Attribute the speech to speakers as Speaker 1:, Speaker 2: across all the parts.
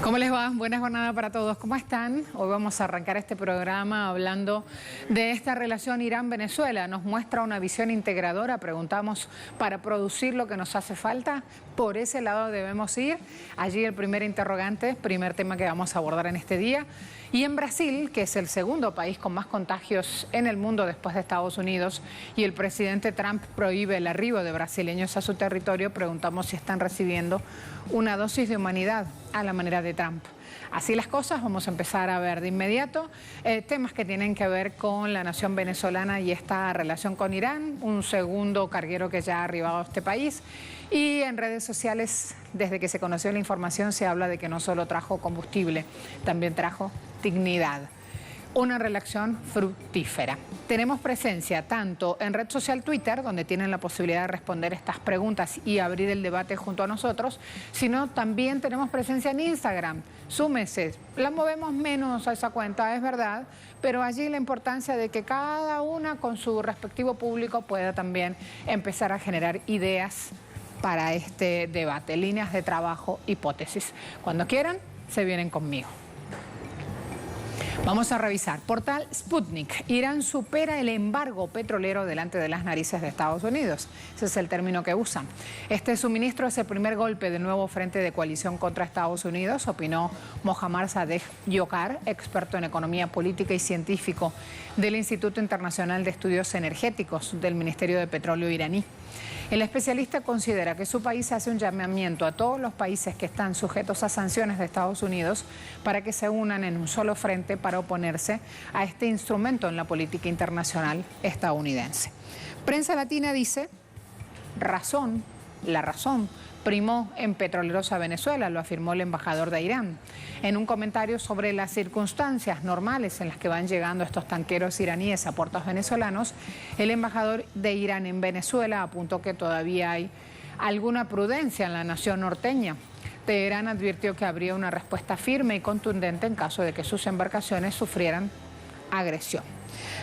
Speaker 1: ¿Cómo les va? Buena jornada para todos. ¿Cómo están? Hoy vamos a arrancar este programa hablando de esta relación Irán-Venezuela. Nos muestra una visión integradora. Preguntamos, ¿para producir lo que nos hace falta? ¿Por ese lado debemos ir? Allí el primer interrogante, primer tema que vamos a abordar en este día. Y en Brasil, que es el segundo país con más contagios en el mundo después de Estados Unidos, y el presidente Trump prohíbe el arribo de brasileños a su territorio, preguntamos si están recibiendo una dosis de humanidad a la manera de Trump. Así las cosas, vamos a empezar a ver de inmediato temas que tienen que ver con la nación venezolana y esta relación con Irán, un segundo carguero que ya ha arribado a este país. Y en redes sociales, desde que se conoció la información, se habla de que no solo trajo combustible, también trajo dignidad. Una relación fructífera. Tenemos presencia tanto en red social Twitter, donde tienen la posibilidad de responder estas preguntas y abrir el debate junto a nosotros, sino también tenemos presencia en Instagram. Súmese, la movemos menos a esa cuenta, es verdad, pero allí la importancia de que cada una con su respectivo público pueda también empezar a generar ideas para este debate, líneas de trabajo, hipótesis. Cuando quieran, se vienen conmigo. Vamos a revisar. Portal Sputnik. Irán supera el embargo petrolero delante de las narices de Estados Unidos. Ese es el término que usan. Este suministro es el primer golpe del nuevo frente de coalición contra Estados Unidos, opinó Mohammad Sadegh Yokar, experto en economía política y científico del Instituto Internacional de Estudios Energéticos del Ministerio de Petróleo iraní. El especialista considera que su país hace un llamamiento a todos los países que están sujetos a sanciones de Estados Unidos para que se unan en un solo frente para oponerse a este instrumento en la política internacional estadounidense. Prensa Latina dice, la razón primó en Petroleros Venezuela, lo afirmó el embajador de Irán. En un comentario sobre las circunstancias normales en las que van llegando estos tanqueros iraníes a puertos venezolanos, el embajador de Irán en Venezuela apuntó que todavía hay alguna prudencia en la nación norteña. Teherán advirtió que habría una respuesta firme y contundente en caso de que sus embarcaciones sufrieran agresión.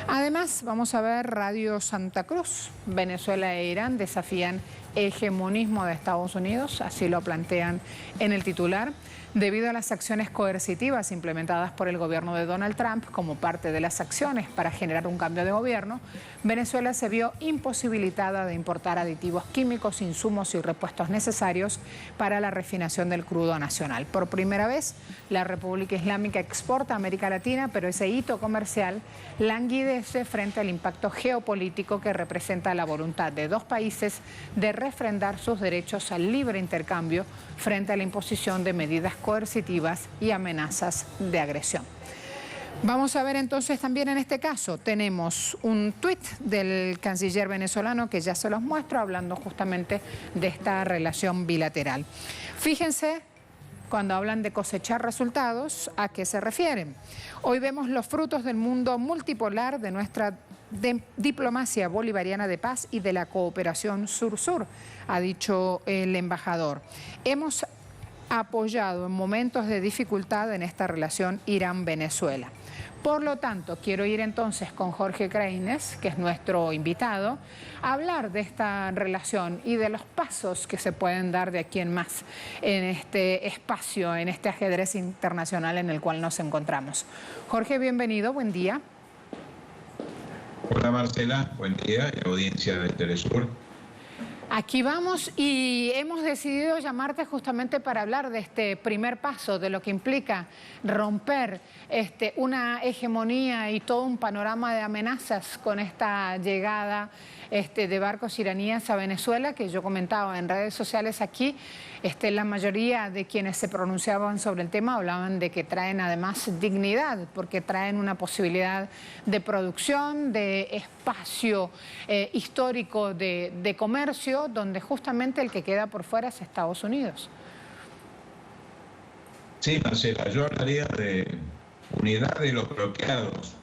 Speaker 1: Además, vamos a ver Radio Santa Cruz. Venezuela e Irán desafían hegemonismo de Estados Unidos, así lo plantean en el titular. Debido a las acciones coercitivas implementadas por el gobierno de Donald Trump como parte de las acciones para generar un cambio de gobierno, Venezuela se vio imposibilitada de importar aditivos químicos, insumos y repuestos necesarios para la refinación del crudo nacional. Por primera vez, la República Islámica exporta a América Latina, pero ese hito comercial languidece frente al impacto geopolítico que representa la voluntad de dos países de refrendar sus derechos al libre intercambio frente a la imposición de medidas coercitivas y amenazas de agresión. Vamos a ver entonces también en este caso, tenemos un tuit del canciller venezolano que ya se los muestro, hablando justamente de esta relación bilateral. Fíjense, cuando hablan de cosechar resultados, ¿a qué se refieren? Hoy vemos los frutos del mundo multipolar de nuestra diplomacia bolivariana de paz y de la cooperación sur-sur, ha dicho el embajador. Hemos apoyado en momentos de dificultad en esta relación Irán-Venezuela. Por lo tanto, quiero ir entonces con Jorge Kreines, que es nuestro invitado, a hablar de esta relación y de los pasos que se pueden dar de aquí en más en este espacio, en este ajedrez internacional en el cual nos encontramos. Jorge, bienvenido, buen día.
Speaker 2: Hola Marcela, buen día, audiencia de Telesur.
Speaker 1: Aquí vamos y hemos decidido llamarte justamente para hablar de este primer paso, de lo que implica romper una hegemonía y todo un panorama de amenazas con esta llegada de barcos iraníes a Venezuela, que yo comentaba en redes sociales aquí. La mayoría de quienes se pronunciaban sobre el tema hablaban de que traen además dignidad, porque traen una posibilidad de producción, de espacio histórico de comercio, donde justamente el que queda por fuera es Estados Unidos.
Speaker 2: Sí, Marcela, yo hablaría de unidad de los bloqueados,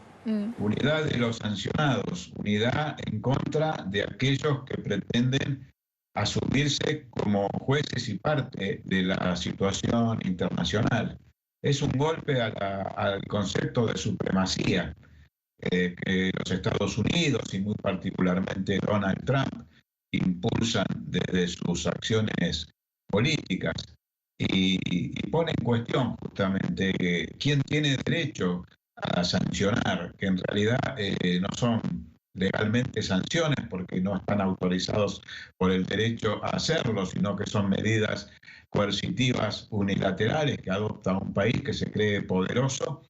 Speaker 2: unidad de los sancionados, unidad en contra de aquellos que pretenden asumirse como jueces y parte de la situación internacional. Es un golpe al concepto de supremacía que los Estados Unidos y muy particularmente Donald Trump impulsan desde sus acciones políticas. y pone en cuestión justamente quién tiene derecho a sancionar, que en realidad no son legalmente sanciones porque no están autorizados por el derecho a hacerlo, sino que son medidas coercitivas unilaterales que adopta un país que se cree poderoso.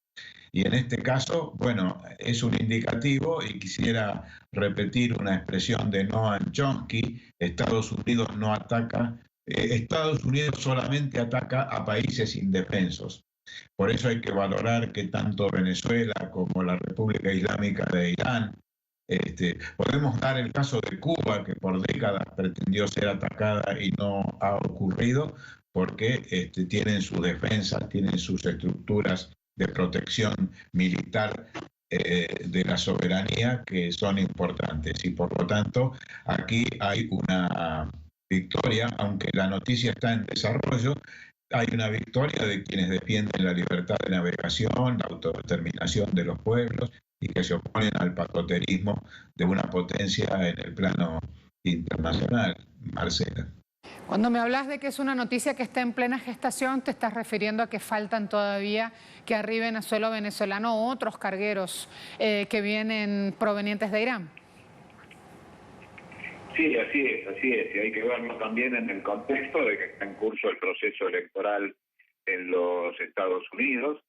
Speaker 2: Y en este caso, bueno, es un indicativo y quisiera repetir una expresión de Noam Chomsky: Estados Unidos no ataca, Estados Unidos solamente ataca a países indefensos. Por eso hay que valorar que tanto Venezuela como la República Islámica de Irán, podemos dar el caso de Cuba, que por décadas pretendió ser atacada y no ha ocurrido, porque tienen sus defensas, tienen sus estructuras de protección militar de la soberanía que son importantes. Y por lo tanto, aquí hay una victoria, aunque la noticia está en desarrollo, hay una victoria de quienes defienden la libertad de navegación, la autodeterminación de los pueblos y que se oponen al patrioterismo de una potencia en el plano internacional. Marcela.
Speaker 1: Cuando me hablas de que es una noticia que está en plena gestación, ¿te estás refiriendo a que faltan todavía que arriben a suelo venezolano otros cargueros que vienen provenientes de Irán?
Speaker 3: Sí, así es. Y hay que verlo también en el contexto de que está en curso el proceso electoral en los Estados Unidos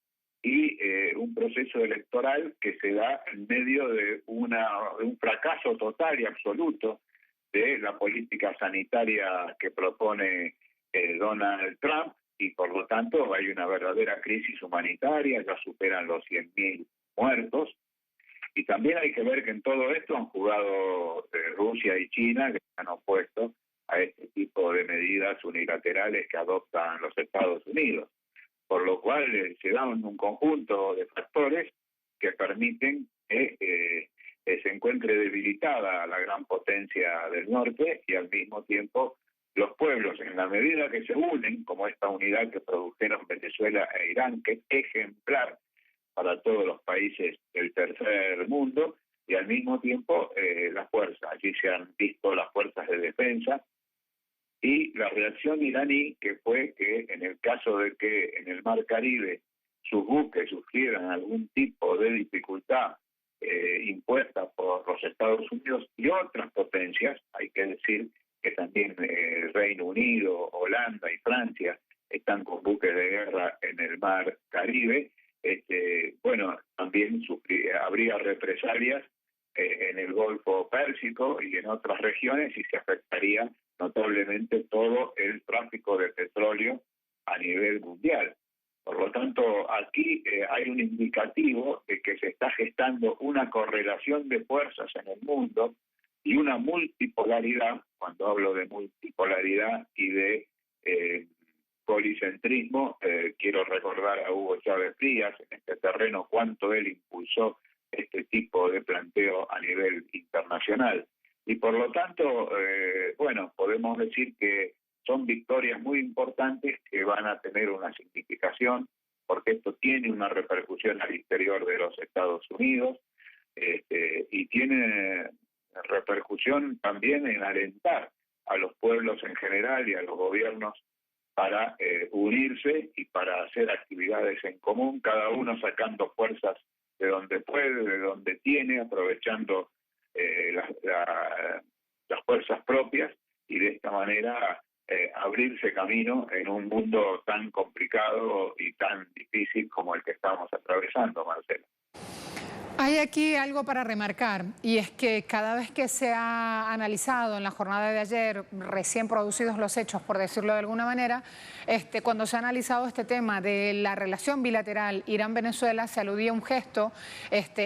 Speaker 3: y un proceso electoral que se da en medio de un fracaso total y absoluto de la política sanitaria que propone Donald Trump, y por lo tanto hay una verdadera crisis humanitaria, ya superan los 100.000 muertos. Y también hay que ver que en todo esto han jugado Rusia y China, que se han opuesto a este tipo de medidas unilaterales que adoptan los Estados Unidos. Por lo cual se dan un conjunto de factores que permiten que se encuentre debilitada la gran potencia del norte y al mismo tiempo los pueblos, en la medida que se unen, como esta unidad que produjeron Venezuela e Irán, que es ejemplar para todos los países del tercer mundo, y al mismo tiempo las fuerzas. Allí se han visto las fuerzas de defensa y la reacción iraní, que fue que en el caso de que en el Mar Caribe sus buques sufrieran algún tipo de dificultad impuesta por los Estados Unidos y otras potencias, hay que decir que también Reino Unido, Holanda y Francia están con buques de guerra en el Mar Caribe, bueno, también habría represalias en el Golfo Pérsico y en otras regiones y se afectaría notablemente todo el tráfico de petróleo a nivel mundial. Por lo tanto, aquí hay un indicativo de que se está gestando una correlación de fuerzas en el mundo y una multipolaridad. Cuando hablo de multipolaridad y de policentrismo, quiero recordar a Hugo Chávez Frías en este terreno cuánto él impulsó este tipo de planteo a nivel internacional. Y por lo tanto, bueno, podemos decir que son victorias muy importantes que van a tener una significación, porque esto tiene una repercusión al interior de los Estados Unidos y tiene repercusión también en alentar a los pueblos en general y a los gobiernos para unirse y para hacer actividades en común, cada uno sacando fuerzas de donde puede, de donde tiene, aprovechando las fuerzas propias y de esta manera abrirse camino en un mundo tan complicado y tan difícil como el que estamos atravesando, Marcela.
Speaker 1: Hay aquí algo para remarcar y es que cada vez que se ha analizado en la jornada de ayer, recién producidos los hechos, por decirlo de alguna manera, cuando se ha analizado este tema de la relación bilateral Irán-Venezuela, se aludía a un gesto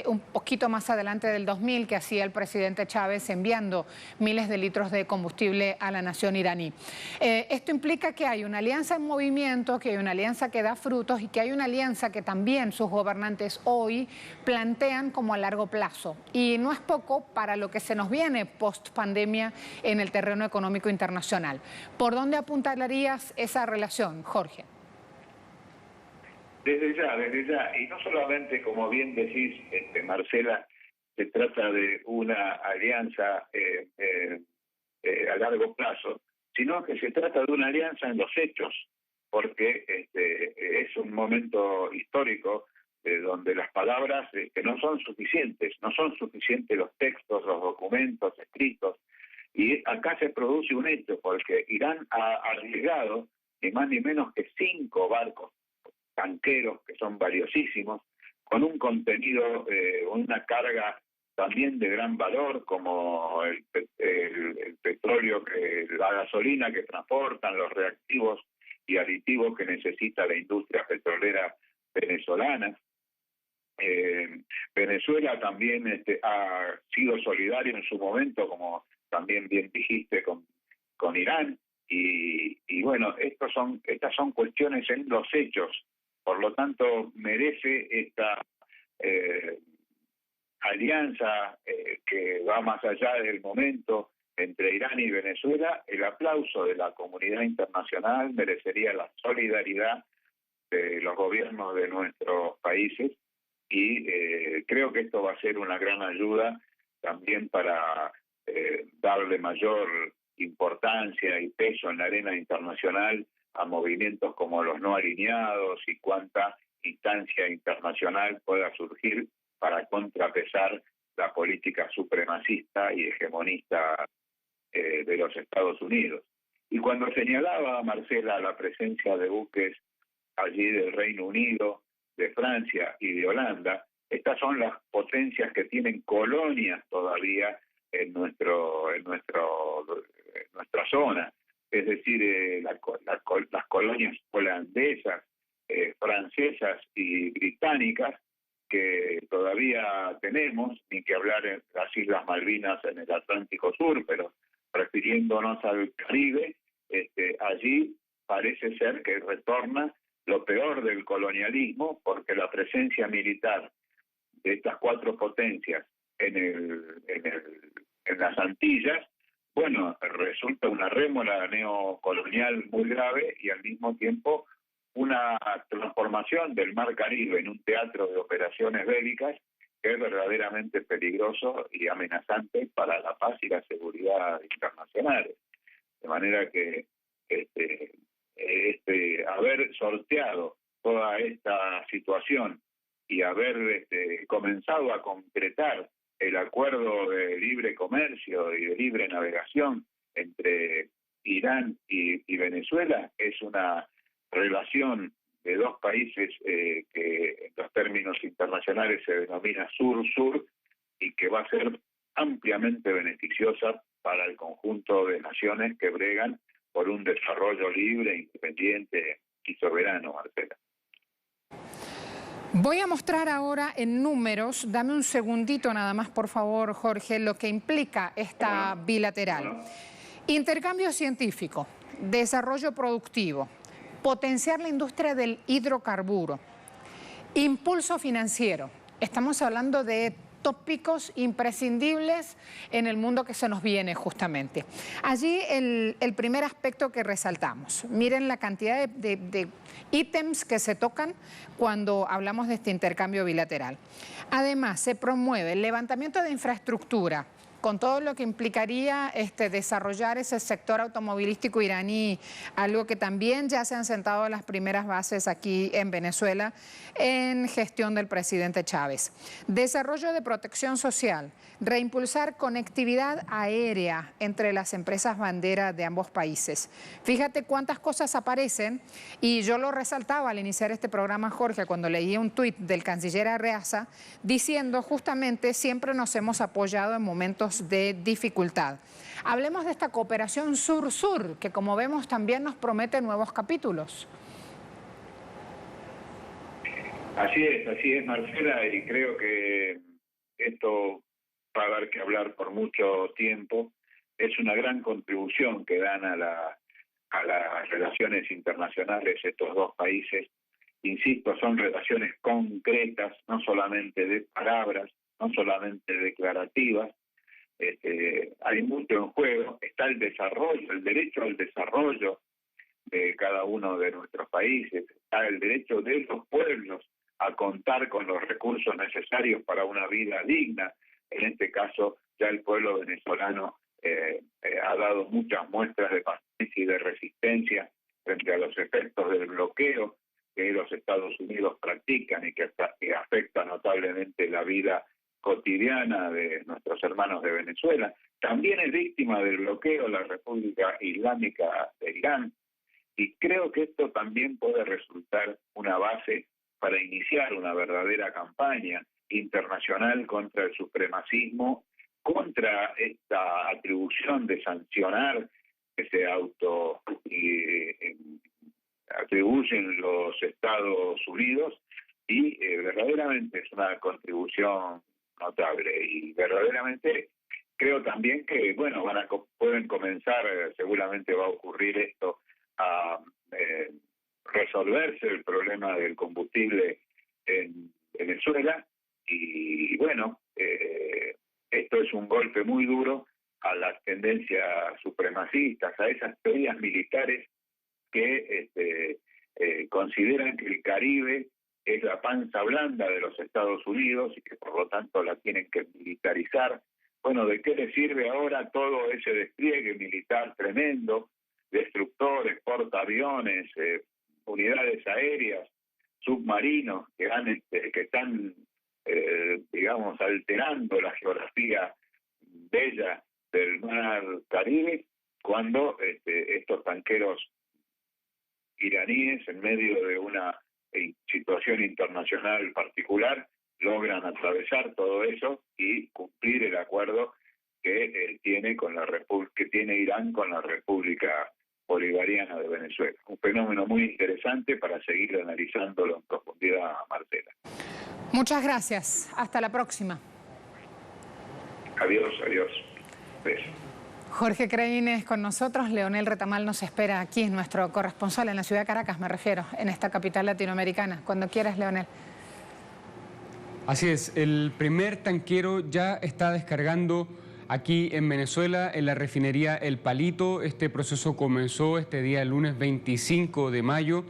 Speaker 1: un poquito más adelante del 2000 que hacía el presidente Chávez enviando miles de litros de combustible a la nación iraní. Esto implica que hay una alianza en movimiento, que hay una alianza que da frutos y que hay una alianza que también sus gobernantes hoy plantean como a largo plazo. Y no es poco para lo que se nos viene post pandemia en el terreno económico internacional. ¿Por dónde apuntarías esa relación, Jorge?
Speaker 3: Desde ya. Y no solamente, como bien decís, Marcela, se trata de una alianza a largo plazo, sino que se trata de una alianza en los hechos, porque es un momento histórico donde las palabras no son suficientes los textos, los documentos escritos, y acá se produce un hecho, porque Irán ha arriesgado ni más ni menos que 5 barcos tanqueros que son valiosísimos, con un contenido, una carga también de gran valor, como el petróleo, la gasolina que transportan, los reactivos y aditivos que necesita la industria petrolera venezolana. Venezuela también ha sido solidario en su momento, como también bien dijiste, con Irán, y bueno, estas son cuestiones en los hechos. Por lo tanto, merece esta alianza que va más allá del momento entre Irán y Venezuela, el aplauso de la comunidad internacional, merecería la solidaridad de los gobiernos de nuestros países, y creo que esto va a ser una gran ayuda también para darle mayor importancia y peso en la arena internacional a movimientos como los no alineados, y cuánta instancia internacional pueda surgir para contrapesar la política supremacista y hegemonista de los Estados Unidos. Y cuando señalaba, Marcela, la presencia de buques allí del Reino Unido, de Francia y de Holanda, estas son las potencias que tienen colonias todavía en nuestra zona, es decir, las colonias holandesas, francesas y británicas, que todavía tenemos, ni que hablar en las Islas Malvinas en el Atlántico Sur, pero refiriéndonos al Caribe, allí parece ser que retorna lo peor del colonialismo, porque la presencia militar de estas 4 potencias en las Antillas, bueno, resulta una rémora neocolonial muy grave, y al mismo tiempo una transformación del Mar Caribe en un teatro de operaciones bélicas que es verdaderamente peligroso y amenazante para la paz y la seguridad internacionales. De manera que haber sorteado toda esta situación y haber comenzado a concretar el acuerdo de libre comercio y de libre navegación entre Irán y Venezuela es una relación de 2 países que en los términos internacionales se denomina sur-sur, y que va a ser ampliamente beneficiosa para el conjunto de naciones que bregan por un desarrollo libre, independiente y soberano, Marcela.
Speaker 1: Voy a mostrar ahora en números, dame un segundito nada más, por favor, Jorge, lo que implica esta bilateral. Intercambio científico, desarrollo productivo, potenciar la industria del hidrocarburo, impulso financiero. Estamos hablando de tópicos imprescindibles en el mundo que se nos viene justamente. Allí el primer aspecto que resaltamos. Miren la cantidad de ítems que se tocan cuando hablamos de este intercambio bilateral. Además, se promueve el levantamiento de infraestructura, con todo lo que implicaría desarrollar ese sector automovilístico iraní, algo que también ya se han sentado las primeras bases aquí en Venezuela en gestión del presidente Chávez. Desarrollo de protección social, reimpulsar conectividad aérea entre las empresas bandera de ambos países. Fíjate cuántas cosas aparecen, y yo lo resaltaba al iniciar este programa, Jorge, cuando leí un tuit del canciller Arreaza diciendo justamente siempre nos hemos apoyado en momentos de dificultad. Hablemos de esta cooperación sur-sur, que como vemos también nos promete nuevos capítulos.
Speaker 3: Así es, Marcela, y creo que esto va a dar que hablar por mucho tiempo. Es una gran contribución que dan a las relaciones internacionales estos 2 países. Insisto, son relaciones concretas, no solamente de palabras, no solamente declarativas. Hay mucho en juego, está el desarrollo, el derecho al desarrollo de cada uno de nuestros países, está el derecho de los pueblos a contar con los recursos necesarios para una vida digna. En este caso, ya el pueblo venezolano ha dado muchas muestras de paciencia y de resistencia frente a los efectos del bloqueo que los Estados Unidos practican y que afecta notablemente la vida cotidiana de nuestros hermanos de Venezuela. También es víctima del bloqueo la República Islámica de Irán, y creo que esto también puede resultar una base para iniciar una verdadera campaña internacional contra el supremacismo, contra esta atribución de sancionar que se atribuyen los Estados Unidos, y verdaderamente es una contribución notable, y verdaderamente creo también que, bueno, pueden comenzar, seguramente va a ocurrir esto, a resolverse el problema del combustible en Venezuela, y bueno, esto es un golpe muy duro a las tendencias supremacistas, a esas teorías militares que consideran que el Caribe es la panza blanda de los Estados Unidos y que por lo tanto la tienen que militarizar. Bueno, ¿de qué le sirve ahora todo ese despliegue militar tremendo, destructores, portaaviones, unidades aéreas, submarinos que están, digamos, alterando la geografía bella del mar Caribe, cuando estos tanqueros iraníes, en medio de una situación internacional particular, logran atravesar todo eso y cumplir el acuerdo que tiene Irán con la República Bolivariana de Venezuela? Un fenómeno muy interesante para seguir analizándolo en profundidad, Marcela.
Speaker 1: Muchas gracias. Hasta la próxima.
Speaker 3: Adiós. Beso.
Speaker 1: Jorge Creines con nosotros. Leonel Retamal nos espera aquí, nuestro corresponsal en la ciudad de Caracas, me refiero, en esta capital latinoamericana. Cuando quieras, Leonel.
Speaker 4: Así es, el primer tanquero ya está descargando aquí en Venezuela, en la refinería El Palito. Este proceso comenzó este día, el lunes 25 de mayo.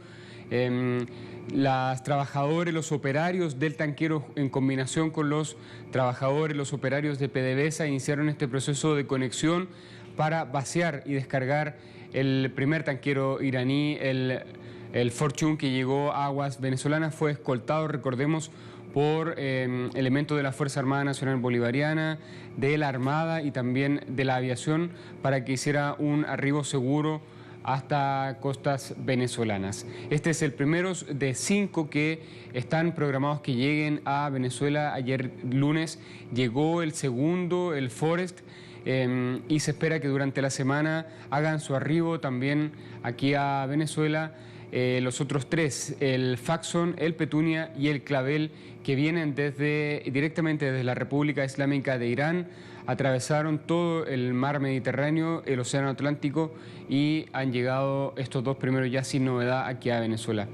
Speaker 4: Los trabajadores, los operarios del tanquero, en combinación con los trabajadores, los operarios de PDVSA, iniciaron este proceso de conexión para vaciar y descargar el primer tanquero iraní, el Fortune, que llegó a aguas venezolanas. Fue escoltado, recordemos, por elementos de la Fuerza Armada Nacional Bolivariana, de la Armada y también de la aviación, para que hiciera un arribo seguro hasta costas venezolanas. Este es el primero de 5 que están programados que lleguen a Venezuela. Ayer lunes llegó el segundo, el Forest, y se espera que durante la semana hagan su arribo también aquí a Venezuela los otros 3, el Faxon, el Petunia y el Clavel, que vienen directamente desde la República Islámica de Irán. Atravesaron todo el mar Mediterráneo, el Océano Atlántico, y han llegado estos 2 primeros ya sin novedad aquí a Venezuela.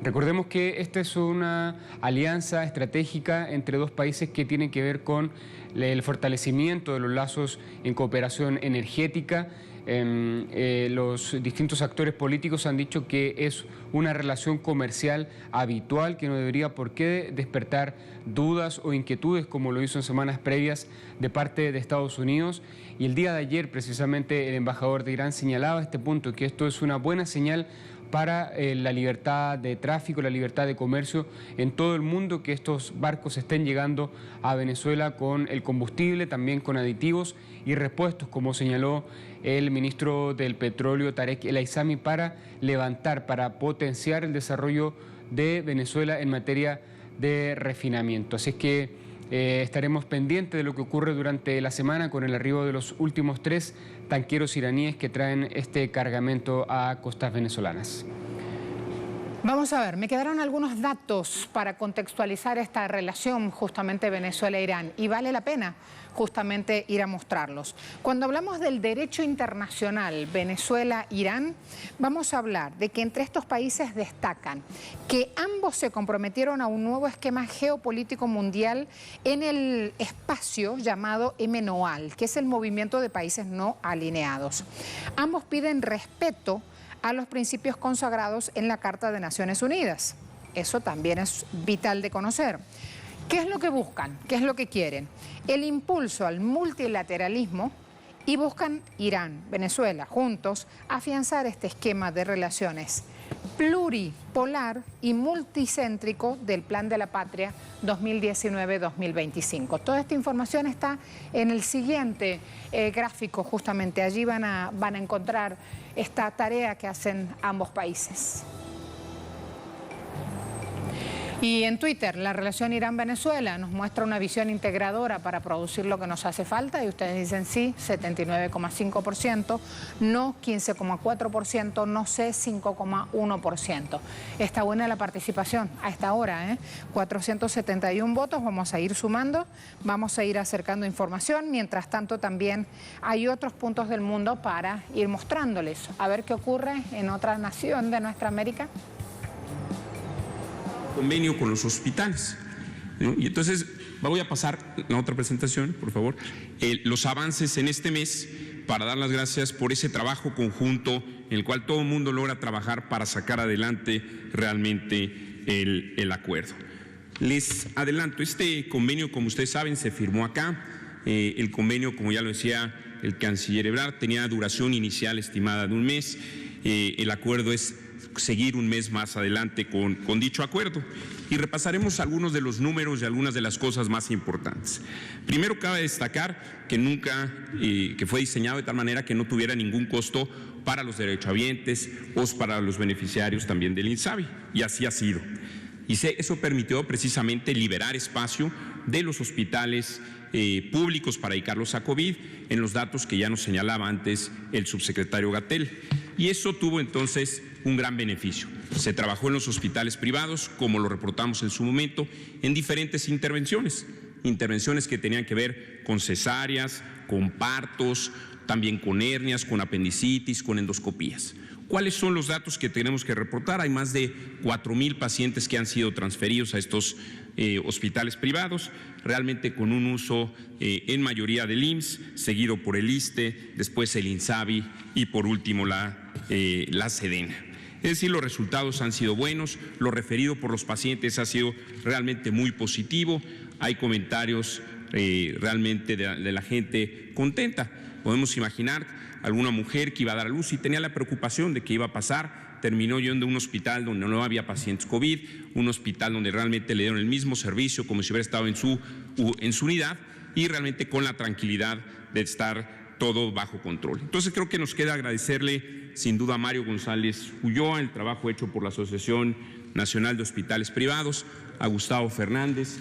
Speaker 4: Recordemos que esta es una alianza estratégica entre 2 países que tienen que ver con el fortalecimiento de los lazos en cooperación energética. Los distintos actores políticos han dicho que es una relación comercial habitual que no debería por qué despertar dudas o inquietudes como lo hizo en semanas previas de parte de Estados Unidos. Y el día de ayer precisamente el embajador de Irán señalaba este punto, que esto es una buena señal para la libertad de tráfico, la libertad de comercio en todo el mundo, que estos barcos estén llegando a Venezuela con el combustible, también con aditivos y repuestos, como señaló el ministro del Petróleo, Tarek El Aissami, para levantar, para potenciar el desarrollo de Venezuela en materia de refinamiento. Así es que estaremos pendientes de lo que ocurre durante la semana con el arribo de los últimos 3 tanqueros iraníes que traen este cargamento a costas venezolanas.
Speaker 1: Vamos a ver, me quedaron algunos datos para contextualizar esta relación justamente Venezuela-Irán, y vale la pena justamente ir a mostrarlos. Cuando hablamos del derecho internacional Venezuela-Irán, vamos a hablar de que entre estos países destacan que ambos se comprometieron a un nuevo esquema geopolítico mundial en el espacio llamado MNOAL, que es el Movimiento de Países No Alineados. Ambos piden respeto a los principios consagrados en la Carta de Naciones Unidas. Eso también es vital de conocer. ¿Qué es lo que buscan? ¿Qué es lo que quieren? El impulso al multilateralismo, y buscan Irán, Venezuela, juntos, afianzar este esquema de relaciones pluripolar y multicéntrico del Plan de la Patria 2019-2025. Toda esta información está en el siguiente gráfico, justamente. Allí van a encontrar esta tarea que hacen ambos países. Y en Twitter, la relación Irán-Venezuela nos muestra una visión integradora para producir lo que nos hace falta, y ustedes dicen sí, 79,5%, no 15,4%, no sé 5,1%. Está buena la participación a esta hora, 471 votos, vamos a ir sumando, vamos a ir acercando información. Mientras tanto, también hay otros puntos del mundo para ir mostrándoles, a ver qué ocurre en otra nación de nuestra América.
Speaker 5: Convenio con los hospitales, ¿no? Y entonces voy a pasar la otra presentación, por favor, los avances en este mes, para dar las gracias por ese trabajo conjunto en el cual todo el mundo logra trabajar para sacar adelante realmente el acuerdo. Les adelanto, este convenio, como ustedes saben, se firmó acá. El convenio, como ya lo decía el canciller Ebrard, tenía duración inicial estimada de un mes. El acuerdo es seguir un mes más adelante con dicho acuerdo, y repasaremos algunos de los números y algunas de las cosas más importantes. Primero, cabe destacar que fue diseñado de tal manera que no tuviera ningún costo para los derechohabientes o para los beneficiarios también del INSABI, y así ha sido. Y eso permitió precisamente liberar espacio de los hospitales públicos para dedicarlos a COVID, en los datos que ya nos señalaba antes el subsecretario Gatell. Y eso tuvo entonces un gran beneficio. Se trabajó en los hospitales privados, como lo reportamos en su momento, en diferentes intervenciones que tenían que ver con cesáreas, con partos, también con hernias, con apendicitis, con endoscopías. ¿Cuáles son los datos que tenemos que reportar? Hay más de 4,000 pacientes que han sido transferidos a estos hospitales privados, realmente con un uso en mayoría del IMSS, seguido por el ISSSTE, después el INSABI y por último la SEDENA. Es decir, los resultados han sido buenos, lo referido por los pacientes ha sido realmente muy positivo, hay comentarios realmente de la gente contenta. Podemos imaginar alguna mujer que iba a dar a luz y tenía la preocupación de qué iba a pasar, terminó yendo a un hospital donde no había pacientes COVID, un hospital donde realmente le dieron el mismo servicio como si hubiera estado en su unidad, y realmente con la tranquilidad de estar todo bajo control. Entonces creo que nos queda agradecerle sin duda a Mario González Ulloa el trabajo hecho por la Asociación Nacional de Hospitales Privados, a Gustavo Fernández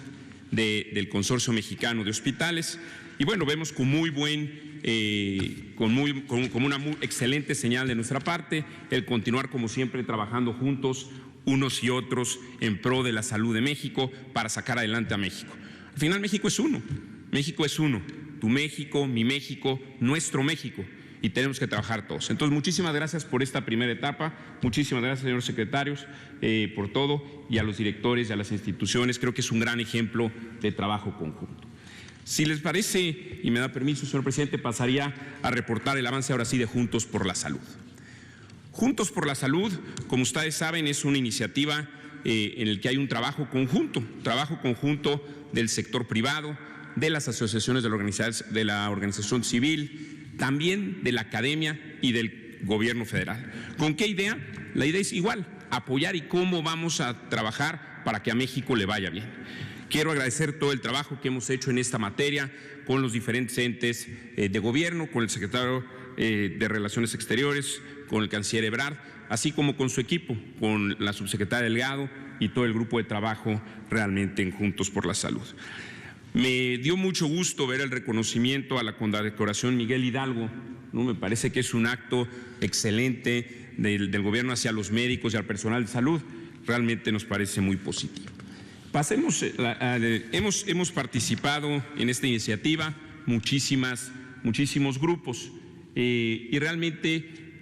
Speaker 5: del Consorcio Mexicano de Hospitales, y bueno, vemos con una muy excelente señal de nuestra parte el continuar como siempre trabajando juntos unos y otros en pro de la salud de México para sacar adelante a México. Al final México es uno, tu México, mi México, nuestro México, y tenemos que trabajar todos. Entonces, muchísimas gracias por esta primera etapa, muchísimas gracias, señores secretarios, por todo, y a los directores y a las instituciones. Creo que es un gran ejemplo de trabajo conjunto. Si les parece, y me da permiso, señor presidente, pasaría a reportar el avance ahora sí de Juntos por la Salud. Juntos por la Salud, como ustedes saben, es una iniciativa en el que hay un trabajo conjunto del sector privado, de las asociaciones de la organización civil, también de la academia y del gobierno federal. ¿Con qué idea? La idea es igual, apoyar y cómo vamos a trabajar para que a México le vaya bien. Quiero agradecer todo el trabajo que hemos hecho en esta materia con los diferentes entes de gobierno, con el secretario de Relaciones Exteriores, con el canciller Ebrard, así como con su equipo, con la subsecretaria Delgado y todo el grupo de trabajo realmente en Juntos por la Salud. Me dio mucho gusto ver el reconocimiento a la condecoración Miguel Hidalgo, ¿no? Me parece que es un acto excelente del gobierno hacia los médicos y al personal de salud, realmente nos parece muy positivo. Hemos participado en esta iniciativa muchísimos grupos y realmente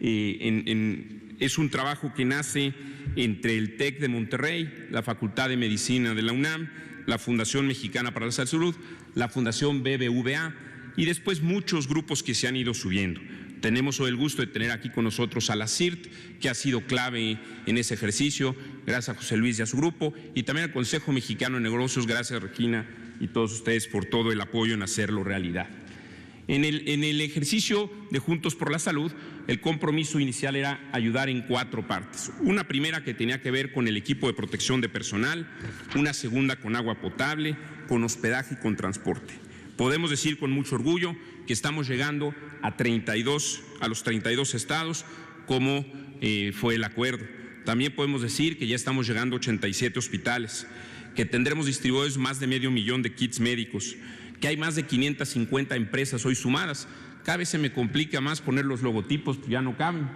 Speaker 5: es un trabajo que nace entre el TEC de Monterrey, la Facultad de Medicina de la UNAM, la Fundación Mexicana para la Salud, la Fundación BBVA y después muchos grupos que se han ido subiendo. Tenemos hoy el gusto de tener aquí con nosotros a la CIRT, que ha sido clave en ese ejercicio, gracias a José Luis y a su grupo, y también al Consejo Mexicano de Negocios, gracias Regina y todos ustedes por todo el apoyo en hacerlo realidad. En el ejercicio de Juntos por la Salud, el compromiso inicial era ayudar en 4 partes. Una primera que tenía que ver con el equipo de protección de personal, una segunda con agua potable, con hospedaje y con transporte. Podemos decir con mucho orgullo que estamos llegando a los 32 estados, como fue el acuerdo. También podemos decir que ya estamos llegando a 87 hospitales, que tendremos distribuidos más de 500,000 de kits médicos, que hay más de 550 empresas hoy sumadas. Cada vez se me complica más poner los logotipos, pues ya no caben,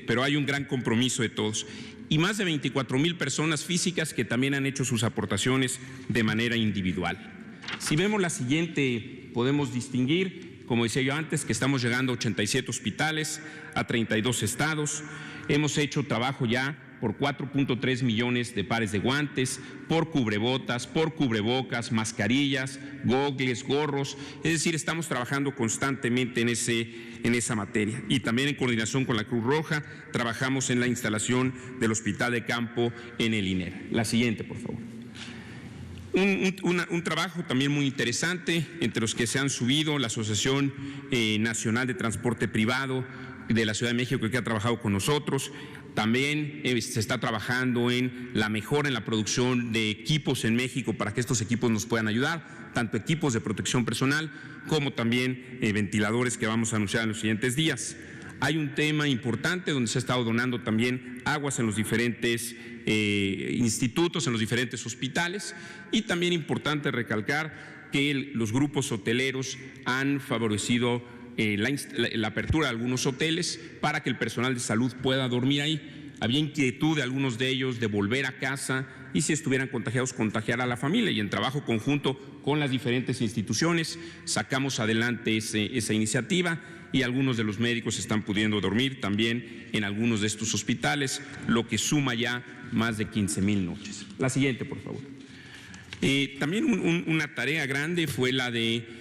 Speaker 5: pero hay un gran compromiso de todos. Y más de 24,000 personas físicas que también han hecho sus aportaciones de manera individual. Si vemos la siguiente, podemos distinguir, como decía yo antes, que estamos llegando a 87 hospitales, a 32 estados. Hemos hecho trabajo ya por 4.3 millones de pares de guantes, por cubrebotas, por cubrebocas, mascarillas, gogles, gorros. Es decir, estamos trabajando constantemente en esa materia. Y también en coordinación con la Cruz Roja, trabajamos en la instalación del hospital de campo en el INER. La siguiente, por favor. Un trabajo también muy interesante, entre los que se han subido la Asociación Nacional de Transporte Privado de la Ciudad de México, que ha trabajado con nosotros. También se está trabajando en la mejora en la producción de equipos en México para que estos equipos nos puedan ayudar, tanto equipos de protección personal como también ventiladores que vamos a anunciar en los siguientes días. Hay un tema importante donde se ha estado donando también aguas en los diferentes institutos, en los diferentes hospitales, y también importante recalcar que los grupos hoteleros han favorecido la apertura de algunos hoteles para que el personal de salud pueda dormir ahí. Había inquietud de algunos de ellos de volver a casa y, si estuvieran contagiados, contagiar a la familia, y en trabajo conjunto con las diferentes instituciones sacamos adelante esa iniciativa, y algunos de los médicos están pudiendo dormir también en algunos de estos hospitales, lo que suma ya más de 15,000 noches. La siguiente, por favor. También una tarea grande fue la de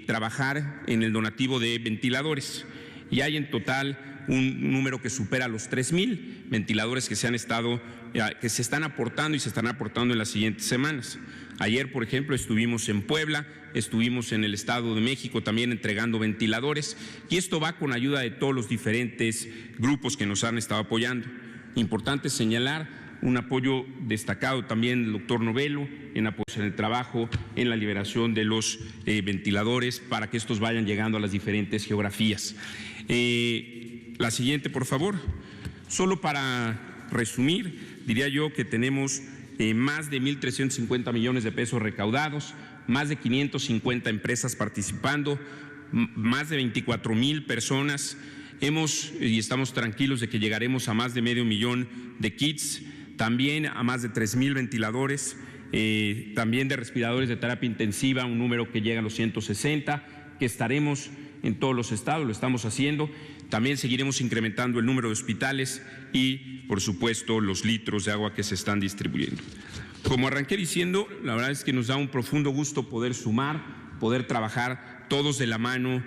Speaker 5: trabajar en el donativo de ventiladores, y hay en total un número que supera los 3,000 ventiladores que se están aportando y se están aportando en las siguientes semanas. Ayer, por ejemplo, estuvimos en Puebla, estuvimos en el Estado de México también entregando ventiladores, y esto va con ayuda de todos los diferentes grupos que nos han estado apoyando. Importante señalar un apoyo destacado también del doctor Novelo en el trabajo en la liberación de los ventiladores para que estos vayan llegando a las diferentes geografías. La siguiente, por favor. Solo para resumir, diría yo que tenemos más de 1,350 millones de pesos recaudados, más de 550 empresas participando, más de 24,000 personas. Y estamos tranquilos de que llegaremos a más de 500,000 de kits, también a más de 3,000 ventiladores, también de respiradores de terapia intensiva, un número que llega a los 160, que estaremos en todos los estados, lo estamos haciendo. También seguiremos incrementando el número de hospitales y, por supuesto, los litros de agua que se están distribuyendo. Como arranqué diciendo, la verdad es que nos da un profundo gusto poder sumar, poder trabajar todos de la mano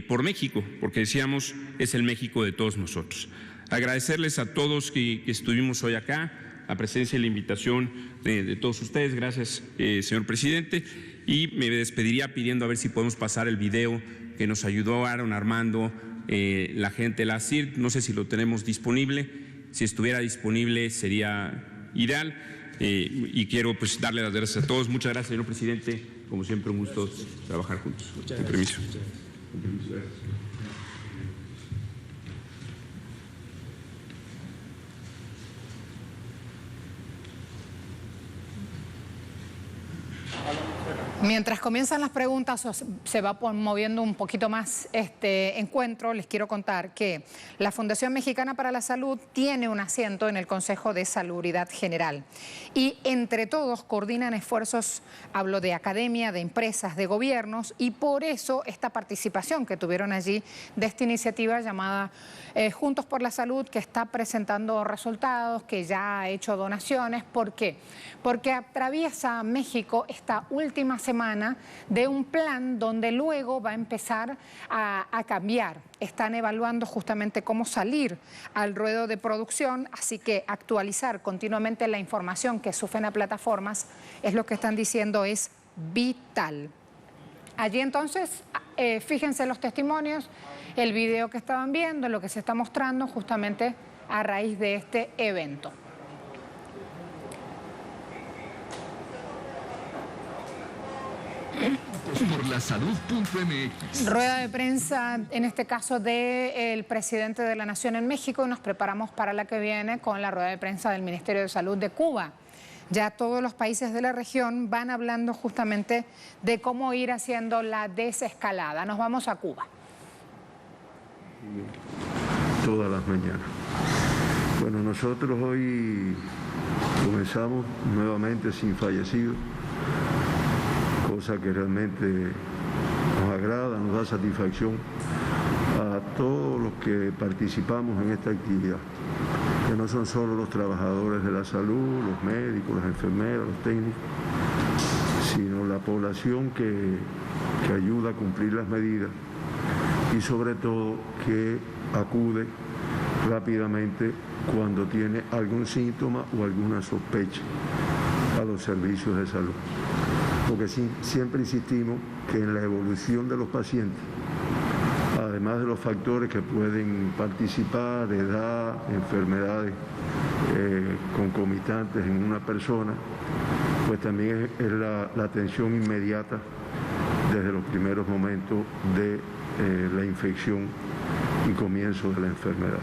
Speaker 5: por México, porque decíamos, es el México de todos nosotros. Agradecerles a todos que estuvimos hoy acá, la presencia y la invitación de todos ustedes. Gracias, señor presidente. Y me despediría pidiendo a ver si podemos pasar el video que nos ayudó Aaron Armando, la gente de la CIRT. No sé si lo tenemos disponible. Si estuviera disponible sería ideal. Y quiero darle las gracias a todos. Muchas gracias, señor presidente. Como siempre, un gusto trabajar juntos. Con permiso. Con permiso, gracias.
Speaker 1: Mientras comienzan las preguntas, se va moviendo un poquito más este encuentro. Les quiero contar que la Fundación Mexicana para la Salud tiene un asiento en el Consejo de Salubridad General y entre todos coordinan esfuerzos, hablo de academia, de empresas, de gobiernos, y por eso esta participación que tuvieron allí de esta iniciativa llamada Juntos por la Salud, que está presentando resultados, que ya ha hecho donaciones. ¿Por qué? Porque atraviesa México esta última semana de un plan donde luego va a empezar a cambiar. Están evaluando justamente cómo salir al ruedo de producción, así que actualizar continuamente la información que suben a plataformas es lo que están diciendo es vital. Allí entonces Fíjense los testimonios, el video que estaban viendo, lo que se está mostrando justamente a raíz de este evento.
Speaker 6: Por la salud.mx.
Speaker 1: Rueda de prensa, en este caso del presidente de la Nación en México, y nos preparamos para la que viene con la rueda de prensa del Ministerio de Salud de Cuba. Ya todos los países de la región van hablando justamente de cómo ir haciendo la desescalada. Nos vamos a Cuba.
Speaker 7: Todas las mañanas. Bueno, nosotros hoy comenzamos nuevamente sin fallecidos, cosa que realmente nos agrada, nos da satisfacción a todos los que participamos en esta actividad, que no son solo los trabajadores de la salud, los médicos, las enfermeras, los técnicos, sino la población que ayuda a cumplir las medidas y sobre todo que acude rápidamente cuando tiene algún síntoma o alguna sospecha a los servicios de salud. Porque siempre insistimos que en la evolución de los pacientes, además de los factores que pueden participar, edad, enfermedades concomitantes en una persona, pues también es la atención inmediata desde los primeros momentos de la infección y comienzo de la enfermedad.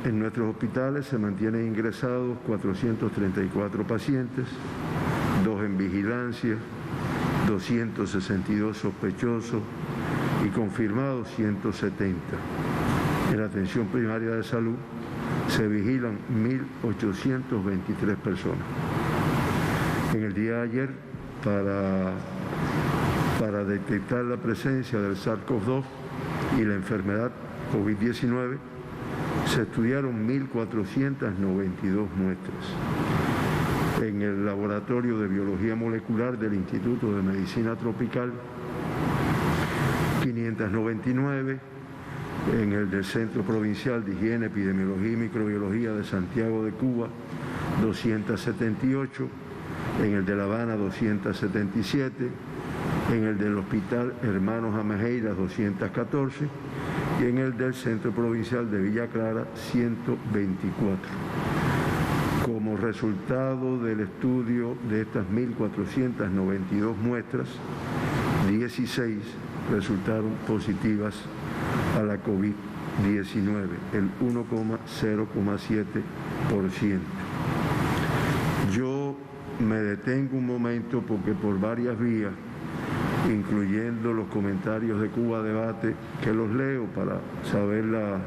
Speaker 7: En nuestros hospitales se mantienen ingresados 434 pacientes, 2 en vigilancia, 262 sospechosos y confirmados 170. En la atención primaria de salud se vigilan 1.823 personas. En el día de ayer, para detectar la presencia del SARS-CoV-2 y la enfermedad COVID-19, se estudiaron 1.492 muestras. En el Laboratorio de Biología Molecular del Instituto de Medicina Tropical, 599, en el del Centro Provincial de Higiene, Epidemiología y Microbiología de Santiago de Cuba, 278, en el de La Habana, 277, en el del Hospital Hermanos Amejeiras, 214, y en el del Centro Provincial de Villa Clara, 124. Como resultado del estudio de estas 1.492 muestras, 16 resultaron positivas a la COVID-19, el 1,0,7%. Yo me detengo un momento porque por varias vías, incluyendo los comentarios de Cuba Debate, que los leo para saber las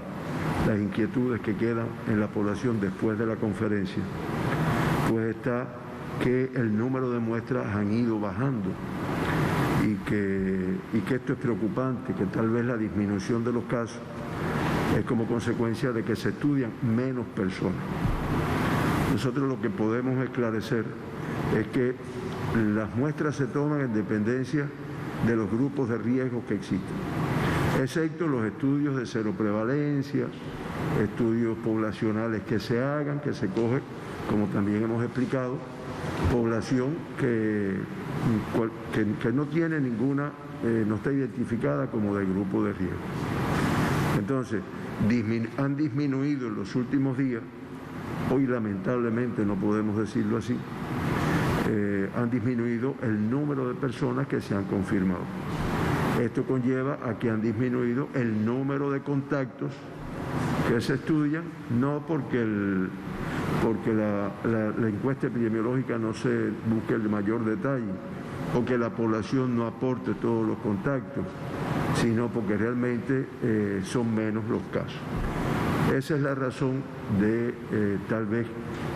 Speaker 7: inquietudes que quedan en la población después de la conferencia, pues está que el número de muestras han ido bajando y que esto es preocupante, que tal vez la disminución de los casos es como consecuencia de que se estudian menos personas. Nosotros lo que podemos esclarecer es que las muestras se toman en dependencia de los grupos de riesgo que existen, excepto los estudios de seroprevalencia, estudios poblacionales que se hagan, que se coge, como también hemos explicado, población que no tiene ninguna, no está identificada como de grupo de riesgo. Entonces, han disminuido en los últimos días, hoy lamentablemente no podemos decirlo así, han disminuido el número de personas que se han confirmado. Esto conlleva a que han disminuido el número de contactos que se estudian, no porque la encuesta epidemiológica no se busque el mayor detalle o que la población no aporte todos los contactos, sino porque realmente son menos los casos. Esa es la razón de tal vez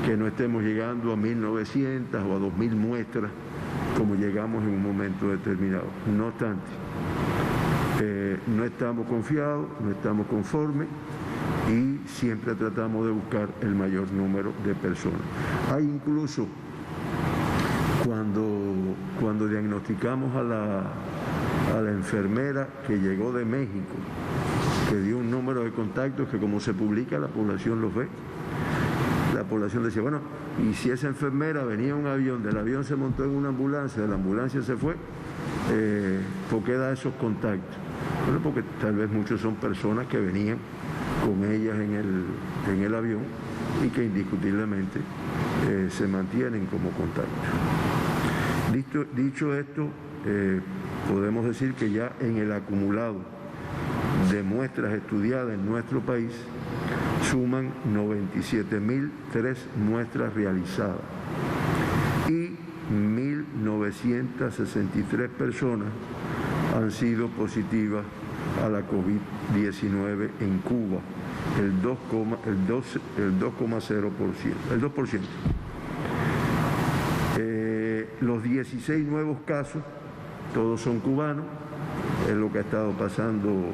Speaker 7: que no estemos llegando a 1.900 o a 2.000 muestras como llegamos en un momento determinado. No obstante, no estamos confiados, no estamos conformes y siempre tratamos de buscar el mayor número de personas. Hay incluso cuando diagnosticamos a la enfermera que llegó de México, que dio un número de contactos que como se publica la población los ve. La población decía, bueno, y si esa enfermera venía en un avión, del avión se montó en una ambulancia, de la ambulancia se fue, ¿Por qué da esos contactos? Bueno, porque tal vez muchos son personas que venían con ellas en el avión y que indiscutiblemente se mantienen como contacto. Dicho esto, podemos decir que ya en el acumulado de muestras estudiadas en nuestro país suman 97.003 muestras realizadas y 1.963 personas han sido positivas a la COVID-19 en Cuba, el 2%. Los 16 nuevos casos, todos son cubanos, es lo que ha estado pasando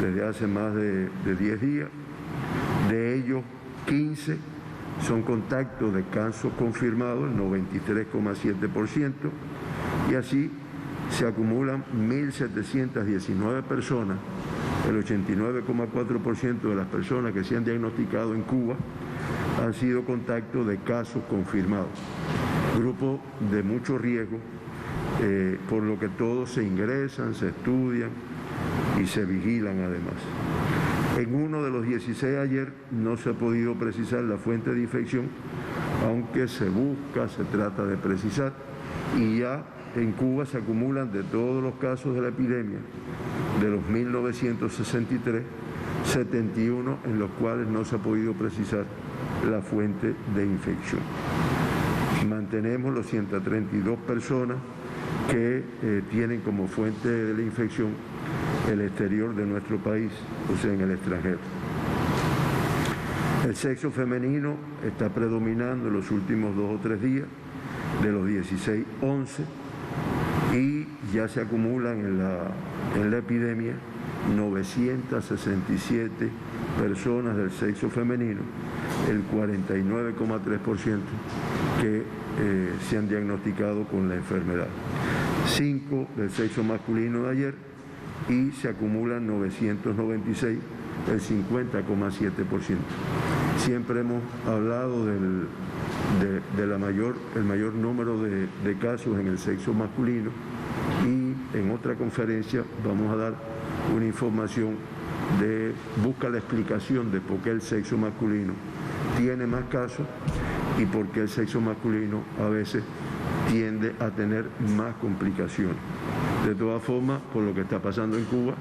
Speaker 7: desde hace más de 10 días. De ellos, 15 son contactos de casos confirmados, el 93,7%, y así se acumulan 1.719 personas, el 89,4% de las personas que se han diagnosticado en Cuba han sido contactos de casos confirmados. Grupo de mucho riesgo, por lo que todos se ingresan, se estudian y se vigilan además. En uno de los 16 ayer no se ha podido precisar la fuente de infección, aunque se busca, se trata de precisar, y ya en Cuba se acumulan de todos los casos de la epidemia, de los 1.963, 71 en los cuales no se ha podido precisar la fuente de infección. Mantenemos los 132 personas que tienen como fuente de la infección el exterior de nuestro país, o sea, en el extranjero. El sexo femenino está predominando en los últimos 2 o 3 días, de los 16, 11, y ya se acumulan en la epidemia 967 personas del sexo femenino, el 49,3% que se han diagnosticado con la enfermedad. 5 del sexo masculino de ayer y se acumulan 996, el 50,7%. Siempre hemos hablado del mayor número de casos en el sexo masculino y en otra conferencia vamos a dar una información busca la explicación de por qué el sexo masculino tiene más casos y por qué el sexo masculino a veces tiende a tener más complicaciones. De todas formas, por lo que está pasando en Cuba,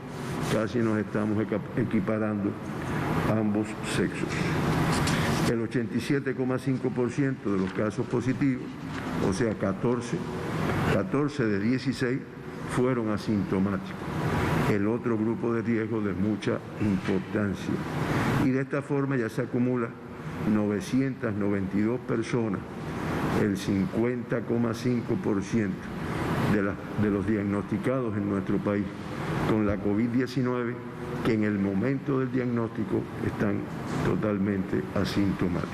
Speaker 7: casi nos estamos equiparando ambos sexos. El 87,5% de los casos positivos, o sea 14 de 16, fueron asintomáticos. El otro grupo de riesgo de mucha importancia. Y de esta forma ya se acumula 992 personas, el 50,5% de los diagnosticados en nuestro país con la COVID-19, que en el momento del diagnóstico están totalmente asintomáticos.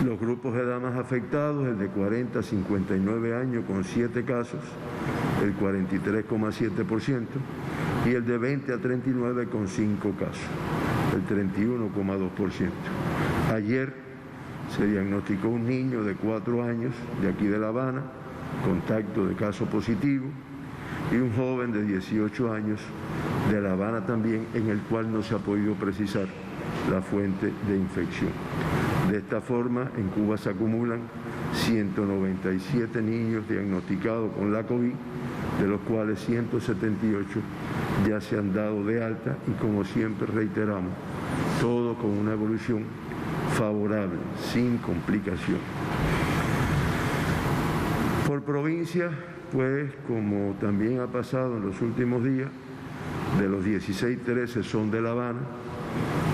Speaker 7: Los grupos de edad más afectados, el de 40 a 59 años con 7 casos, el 43,7%, y el de 20 a 39 con 5 casos, el 31,2%. Ayer se diagnosticó un niño de 4 años de aquí de La Habana, contacto de caso positivo, y un joven de 18 años de La Habana también, en el cual no se ha podido precisar la fuente de infección. De esta forma, en Cuba se acumulan 197 niños diagnosticados con la COVID, de los cuales 178 ya se han dado de alta y, como siempre reiteramos, todo con una evolución favorable, sin complicación. Por provincia, pues, como también ha pasado en los últimos días, de los 16, 13 son de La Habana,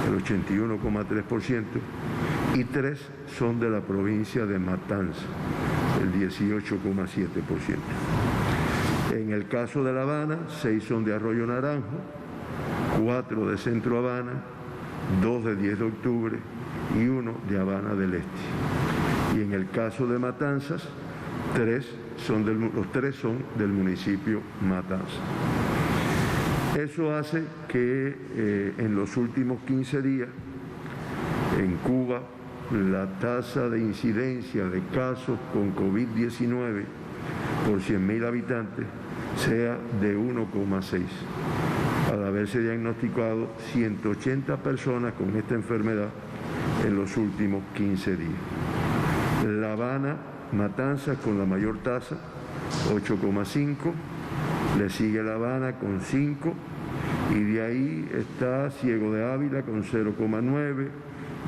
Speaker 7: el 81,3%, y 3 son de la provincia de Matanzas, el 18,7%. En el caso de La Habana, 6 son de Arroyo Naranjo, 4 de Centro Habana, 2 de 10 de octubre y 1 de Habana del Este. Y en el caso de Matanzas, los 3 son del municipio Matanzas. Eso hace que en los últimos 15 días, en Cuba, la tasa de incidencia de casos con COVID-19 por 100.000 habitantes sea de 1,6, al haberse diagnosticado 180 personas con esta enfermedad en los últimos 15 días. La Habana, Matanzas con la mayor tasa, 8,5, le sigue La Habana con 5, y de ahí está Ciego de Ávila con 0,9,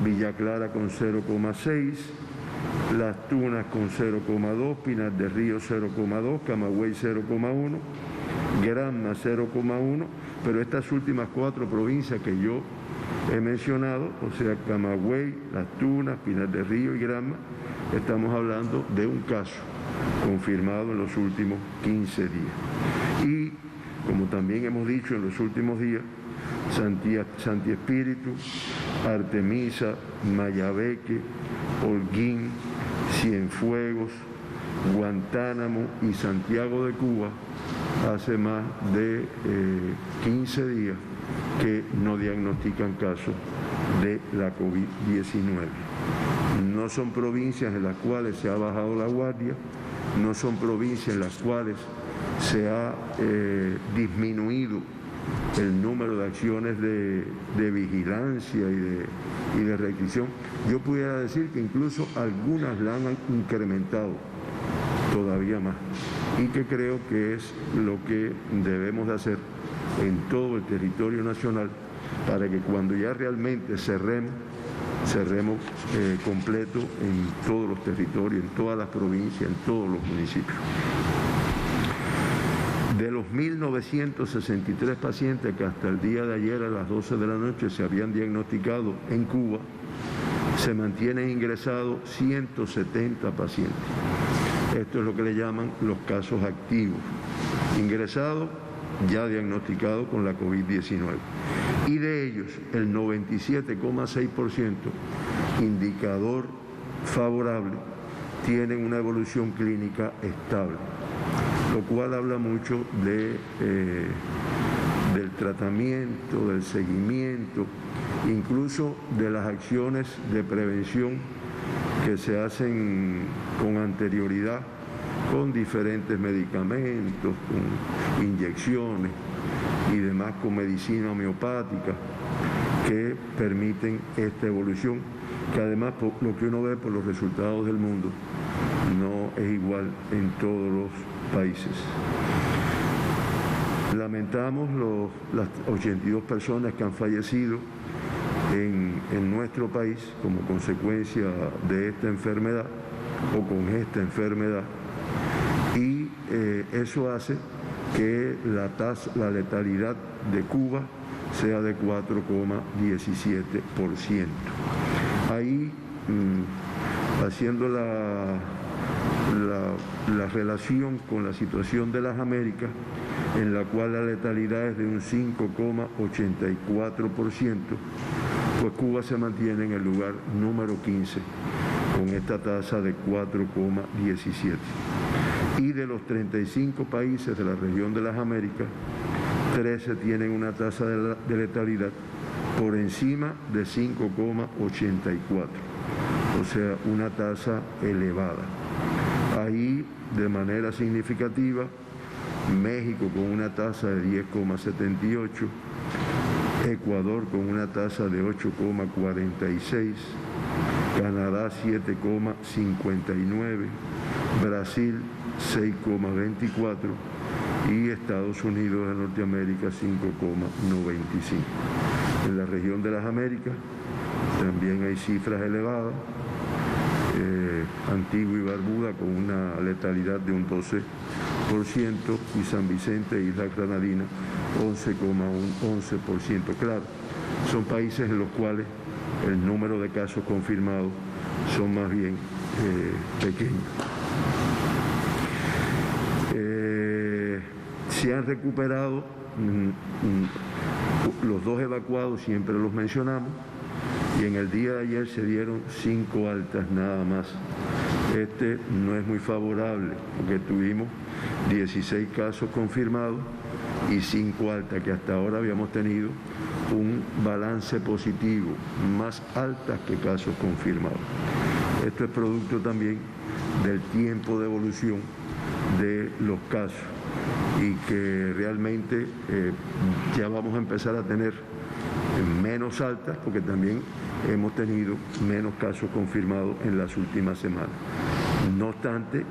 Speaker 7: Villa Clara con 0,6, Las Tunas con 0,2, Pinar del Río 0,2, Camagüey 0,1, Granma 0,1, pero estas últimas 4 provincias que yo he mencionado, o sea, Camagüey, Las Tunas, Pinar del Río y Granma, estamos hablando de un caso confirmado en los últimos 15 días. Y, como también hemos dicho en los últimos días, Santi Espíritu, Artemisa, Mayabeque, Holguín, Cienfuegos, Guantánamo y Santiago de Cuba hace más de 15 días que no diagnostican casos de la COVID-19. No son provincias en las cuales se ha bajado la guardia, no son provincias en las cuales se ha disminuido el número de acciones de vigilancia y de restricción. Yo pudiera decir que incluso algunas la han incrementado todavía más, y que creo que es lo que debemos de hacer en todo el territorio nacional para que cuando ya realmente cerremos completo en todos los territorios, en todas las provincias, en todos los municipios. De los 1.963 pacientes que hasta el día de ayer a las 12 de la noche se habían diagnosticado en Cuba, se mantienen ingresados 170 pacientes. Esto es lo que le llaman los casos activos. Ingresados, ya diagnosticados con la COVID-19. Y de ellos, el 97,6%, indicador favorable, tienen una evolución clínica estable, lo cual habla mucho del tratamiento, del seguimiento, incluso de las acciones de prevención que se hacen con anterioridad, con diferentes medicamentos, con inyecciones y demás, con medicina homeopática, que permiten esta evolución, que además por lo que uno ve por los resultados del mundo no es igual en todos los países. Lamentamos las 82 personas que han fallecido en nuestro país como consecuencia de esta enfermedad o con esta enfermedad, y eso hace que la letalidad de Cuba sea de 4,17%. Ahí, haciendo la relación con la situación de las Américas, en la cual la letalidad es de un 5,84%, pues Cuba se mantiene en el lugar número 15, con esta tasa de 4,17. Y de los 35 países de la región de las Américas, 13 tienen una tasa de letalidad por encima de 5,84, o sea, una tasa elevada. Ahí, de manera significativa, México con una tasa de 10,78, Ecuador con una tasa de 8,46, Canadá 7,59, Brasil 6,24 y Estados Unidos de Norteamérica 5,95. En la región de las Américas también hay cifras elevadas. Antigua y Barbuda con una letalidad de un 12% y San Vicente e Islas Granadinas 11,11%. Claro, son países en los cuales el número de casos confirmados son más bien pequeños. Se han recuperado los 2 evacuados, siempre los mencionamos, y en el día de ayer se dieron 5 altas nada más. Este no es muy favorable porque tuvimos 16 casos confirmados y 5 altas, que hasta ahora habíamos tenido un balance positivo, más altas que casos confirmados. Esto es producto también del tiempo de evolución de los casos y que realmente ya vamos a empezar a tener menos altas porque también hemos tenido menos casos confirmados en las últimas semanas. No obstante,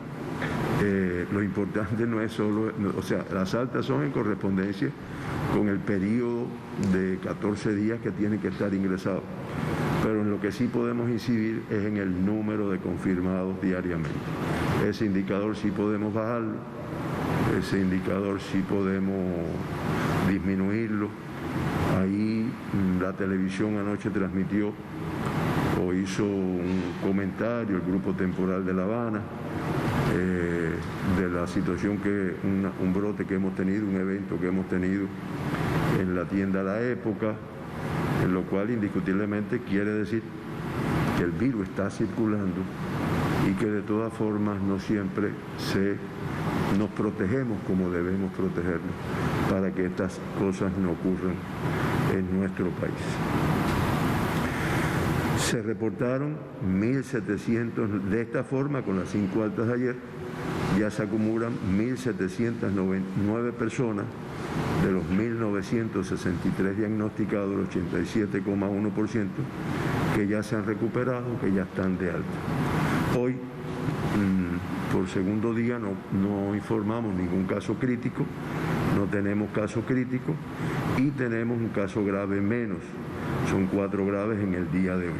Speaker 7: lo importante no es solo, o sea, las altas son en correspondencia con el periodo de 14 días que tienen que estar ingresados. Pero en lo que sí podemos incidir es en el número de confirmados diariamente. Ese indicador sí podemos bajarlo, ese indicador sí podemos disminuirlo. Ahí la televisión anoche transmitió o hizo un comentario, el Grupo Temporal de La Habana, de la situación que, un brote que hemos tenido, un evento que hemos tenido en la tienda La Época, en lo cual indiscutiblemente quiere decir que el virus está circulando y que de todas formas no siempre nos protegemos como debemos protegernos para que estas cosas no ocurran en nuestro país. Se reportaron 1.700, de esta forma, con las 5 altas de ayer, ya se acumulan 1.709 personas de los 1.963 diagnosticados, el 87,1%, que ya se han recuperado, que ya están de alta. Hoy, por segundo día, no informamos ningún caso crítico, no tenemos caso crítico y tenemos un caso grave menos. Son 4 graves en el día de hoy.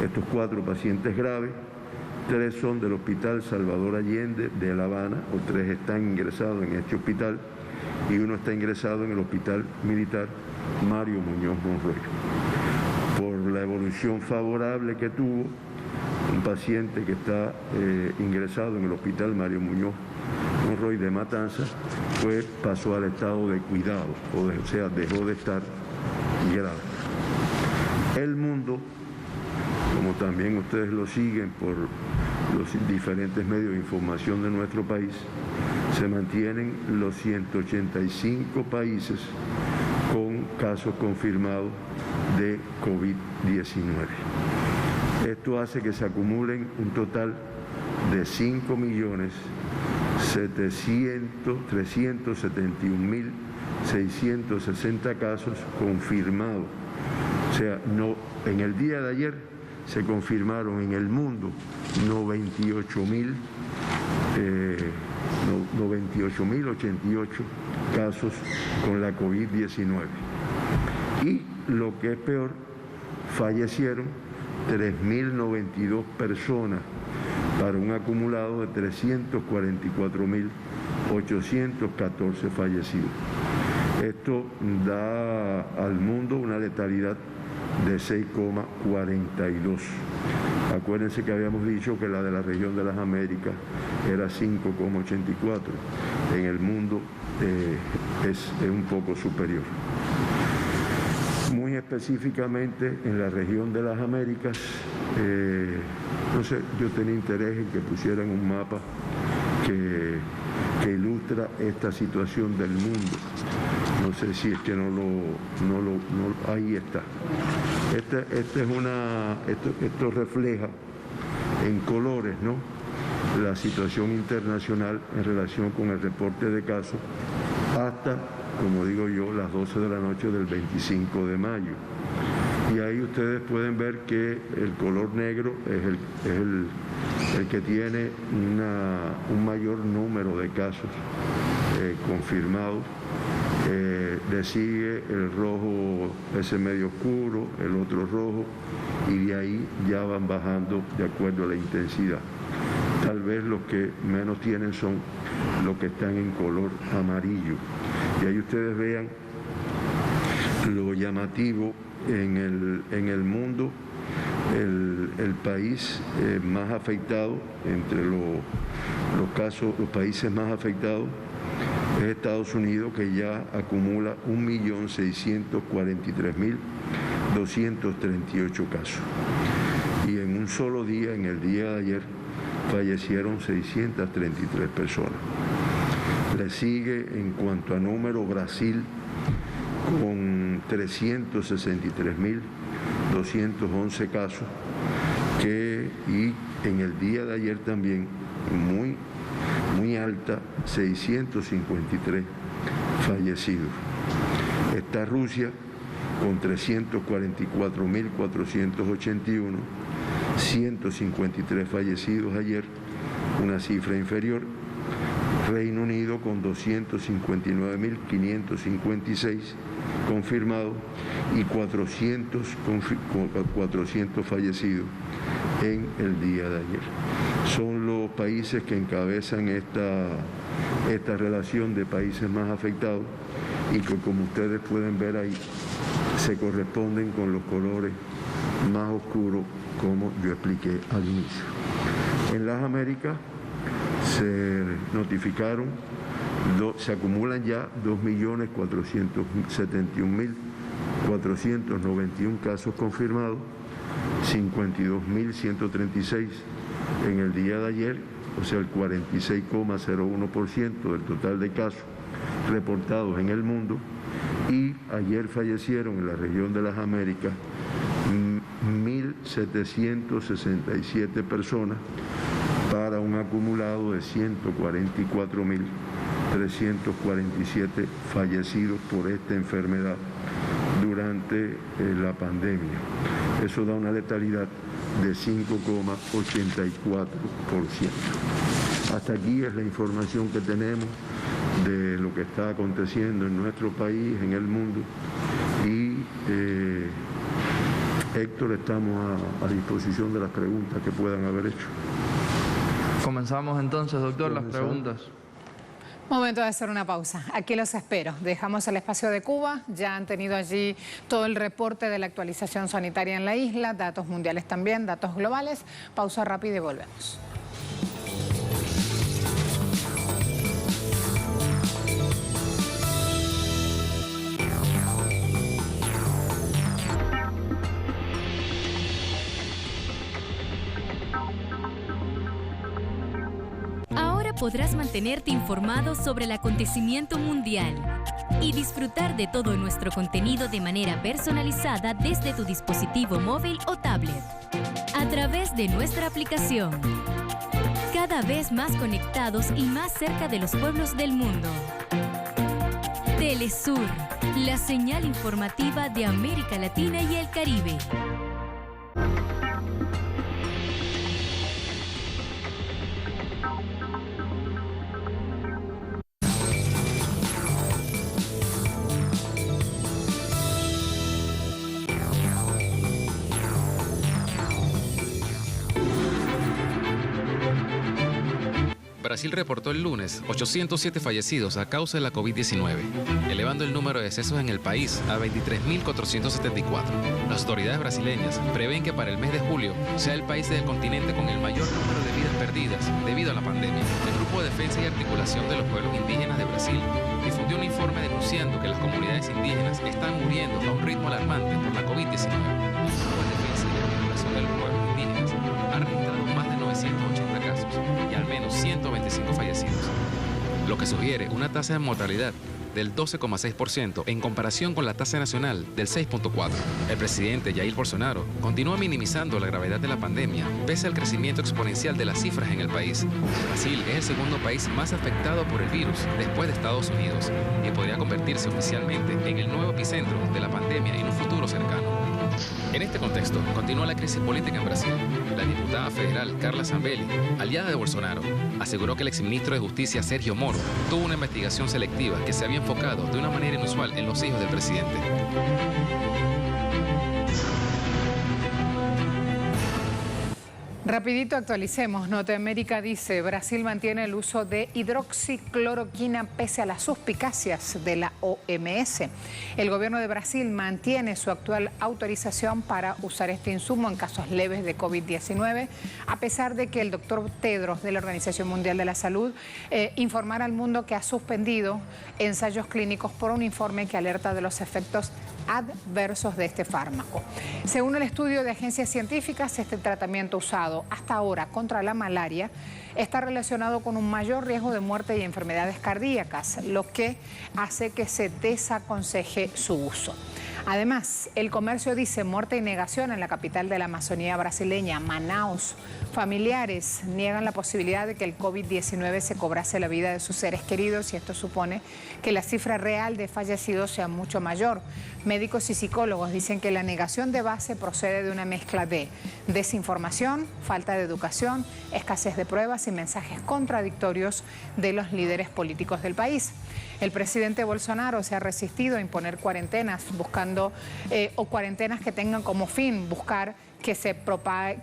Speaker 7: Estos 4 pacientes graves, 3 son del Hospital Salvador Allende de La Habana, o 3 están ingresados en este hospital, y 1 está ingresado en el Hospital Militar Mario Muñoz Monroy. Por la evolución favorable que tuvo, un paciente que está ingresado en el Hospital Mario Muñoz Monroy de Matanzas, pasó al estado de cuidado, o sea, dejó de estar grave. El mundo, como también ustedes lo siguen por los diferentes medios de información de nuestro país, se mantienen los 185 países con casos confirmados de COVID-19. Esto hace que se acumulen un total de 5.371.660 casos confirmados. O sea, en el día de ayer se confirmaron en el mundo 98.088 casos con la COVID-19. Y lo que es peor, fallecieron 3.092 personas para un acumulado de 344.814 fallecidos. Esto da al mundo una letalidad de 6,42. Acuérdense que habíamos dicho que la de la región de las Américas era 5,84. En el mundo es un poco superior. Muy específicamente en la región de las Américas, entonces yo tenía interés en que pusieran un mapa que ilustra esta situación del mundo. No sé si es que ahí está. Esto refleja en colores, ¿no?, la situación internacional en relación con el reporte de casos hasta, como digo yo, las 12 de la noche del 25 de mayo. Y ahí ustedes pueden ver que el color negro es el que tiene un mayor número de casos confirmados. Le sigue el rojo, ese medio oscuro, el otro rojo, y de ahí ya van bajando de acuerdo a la intensidad. Tal vez los que menos tienen son los que están en color amarillo. Y ahí ustedes vean lo llamativo en el mundo. El país más afectado, entre los países más afectados, es Estados Unidos, que ya acumula 1.643.238 casos. Y en un solo día, en el día de ayer, fallecieron 633 personas. Le sigue en cuanto a número Brasil, con 363.211 casos, y en el día de ayer también, muy alta, 653 fallecidos. Está Rusia con 344.481, 153 fallecidos ayer, una cifra inferior. Reino Unido con 259.556 confirmados y 400 fallecidos en el día de ayer. Son los países que encabezan esta relación de países más afectados y que, como ustedes pueden ver ahí, se corresponden con los colores más oscuros, como yo expliqué al inicio. En las Américas se notificaron, se acumulan ya 2.471.491 casos confirmados, 52.136 en el día de ayer, o sea, el 46,01% del total de casos reportados en el mundo, y ayer fallecieron en la región de las Américas 1.767 personas para un acumulado de 144.347 fallecidos por esta enfermedad durante la pandemia. Eso da una letalidad de 5,84%. Hasta aquí es la información que tenemos de lo que está aconteciendo en nuestro país, en el mundo, y Héctor, estamos a disposición de las preguntas que puedan haber hecho.
Speaker 8: Comenzamos entonces, doctor, las preguntas.
Speaker 1: Momento de hacer una pausa. Aquí los espero. Dejamos el espacio de Cuba. Ya han tenido allí todo el reporte de la actualización sanitaria en la isla, datos mundiales también, datos globales. Pausa rápida y volvemos.
Speaker 9: Podrás mantenerte informado sobre el acontecimiento mundial y disfrutar de todo nuestro contenido de manera personalizada desde tu dispositivo móvil o tablet, a través de nuestra aplicación. Cada vez más conectados y más cerca de los pueblos del mundo. Telesur, la señal informativa de América Latina y el Caribe.
Speaker 10: Brasil reportó el lunes 807 fallecidos a causa de la COVID-19, elevando el número de decesos en el país a 23.474. Las autoridades brasileñas prevén que para el mes de julio sea el país del continente con el mayor número de vidas perdidas debido a la pandemia. El Grupo de Defensa y Articulación de los Pueblos Indígenas de Brasil difundió un informe denunciando que las comunidades indígenas están muriendo a un ritmo alarmante por la COVID-19. El Grupo de Defensa y Articulación de los Pueblos Indígenas ha registrado más de 980 casos y al menos 125 fallecidos, lo que sugiere una tasa de mortalidad del 12,6% en comparación con la tasa nacional del 6,4%. El presidente Jair Bolsonaro continúa minimizando la gravedad de la pandemia pese al crecimiento exponencial de las cifras en el país. Brasil es el segundo país más afectado por el virus después de Estados Unidos y podría convertirse oficialmente en el nuevo epicentro de la pandemia en un futuro cercano. En este contexto, continúa la crisis política en Brasil. La diputada federal Carla Zambelli, aliada de Bolsonaro, aseguró que el exministro de Justicia Sergio Moro tuvo una investigación selectiva que se había enfocado de una manera inusual en los hijos del presidente.
Speaker 1: Rapidito actualicemos. Norteamérica dice, Brasil mantiene el uso de hidroxicloroquina pese a las suspicacias de la OMS. El gobierno de Brasil mantiene su actual autorización para usar este insumo en casos leves de COVID-19, a pesar de que el doctor Tedros de la Organización Mundial de la Salud informara al mundo que ha suspendido ensayos clínicos por un informe que alerta de los efectos adversos de este fármaco. Según el estudio de agencias científicas, este tratamiento usado hasta ahora contra la malaria está relacionado con un mayor riesgo de muerte y enfermedades cardíacas, lo que hace que se desaconseje su uso. Además, el comercio dice muerte y negación en la capital de la Amazonía brasileña, Manaus. Familiares niegan la posibilidad de que el COVID-19 se cobrase la vida de sus seres queridos y esto supone que la cifra real de fallecidos sea mucho mayor. Médicos y psicólogos dicen que la negación de base procede de una mezcla de desinformación, falta de educación, escasez de pruebas y mensajes contradictorios de los líderes políticos del país. El presidente Bolsonaro se ha resistido a imponer cuarentenas buscando o cuarentenas que tengan como fin buscar que se propague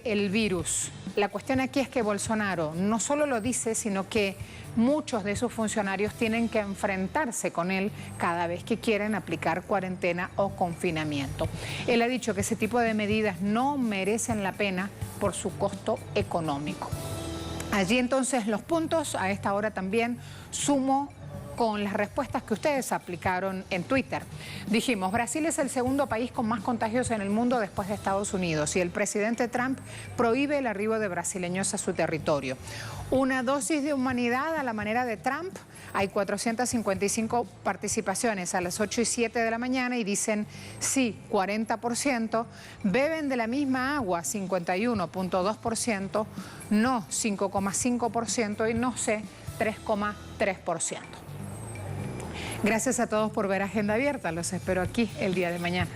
Speaker 1: el virus. La cuestión aquí es que Bolsonaro no solo lo dice, sino que muchos de sus funcionarios tienen que enfrentarse con él cada vez que quieren aplicar cuarentena o confinamiento. Él ha dicho que ese tipo de medidas no merecen la pena por su costo económico. Allí entonces los puntos, a esta hora también sumo con las respuestas que ustedes aplicaron en Twitter. Dijimos, Brasil es el segundo país con más contagios en el mundo después de Estados Unidos y el presidente Trump prohíbe el arribo de brasileños a su territorio. Una dosis de humanidad a la manera de Trump. Hay 455 participaciones a las 8 y 7 de la mañana y dicen sí, 40%, beben de la misma agua, 51.2%, no, 5,5% y no sé, 3,3%. Gracias a todos por ver Agenda Abierta. Los espero aquí el día de mañana.